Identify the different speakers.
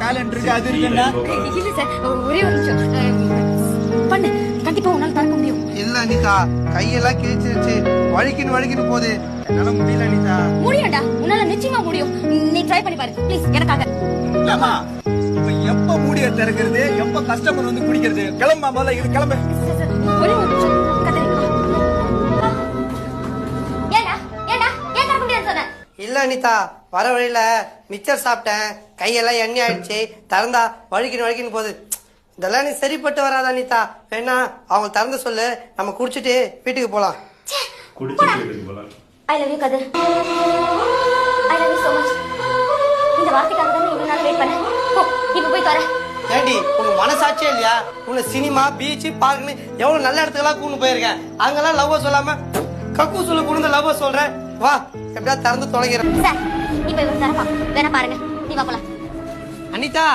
Speaker 1: Talent இருக்கு அது இருக்குன்னா
Speaker 2: இல்ல சார் ஒரே ஒரு நிமிஷம் பண்ணு கண்டிப்பா உன்னால திறக்க முடியும்.
Speaker 3: இல்ல அனிதா, கையெல்லாம் கிழிச்சிருச்சு, வழுக்கின்னு போகுது. என்னால முடியல அனிதா.
Speaker 2: முடியும்டா, உன்னால நிச்சயமா முடியும். நீ ட்ரை பண்ணி பாரு ப்ளீஸ் எனக்காக.
Speaker 1: ஆமா இப்ப எப்ப மூடிய திறக்கிறது, எப்ப கஸ்டமர் வந்து குடிக்கிறது? கிளம்பா முதல்ல, இது கிளம்பு.
Speaker 2: ஒரே ஒரு நிமிஷம் கதறி. ஏண்டா ஏண்டா ஏன் திறக்க முடியாது சொன்ன?
Speaker 3: இல்ல அனிதா, வர வழியில மிச்சர் சாப்பிட்டேன், கையெல்லாம் எண்ணெய் ஆயிடுச்சு, திறந்தா வழுக்கின்னு போகுது. இதெல்லாம் நீ சரிப்பட்டு வராத அனிதா. வேணா அவங்க திறந்து சொல்லு, நம்ம குடிச்சிட்டு வீட்டுக்கு போலாம்.
Speaker 2: I love you Kathir. I love you so much. இந்த வார்த்தைக்காக தான் இவ்வளவு நாள் வெயிட் பண்ணேன். போ இப்ப போய் தர.
Speaker 3: ஏண்டி உனக்கு மனசாட்சியே இல்லையா? உன்னை சினிமா பீச் பார்க்கணும் எவ்வளவு நல்ல இடத்துக்கெல்லாம் கூண்டு போயிருக்கேன். அங்கெல்லாம் லவ் சொல்லாம கக்கூ சொல்லு குடுந்த லவ் சொல்றேன். வா எப்படியா திறந்து தொலைகிறேன்.
Speaker 2: சார் இப்ப இவர் தரப்பா வேணா பாருங்க. நீ வா போலாம்.
Speaker 3: அனிதா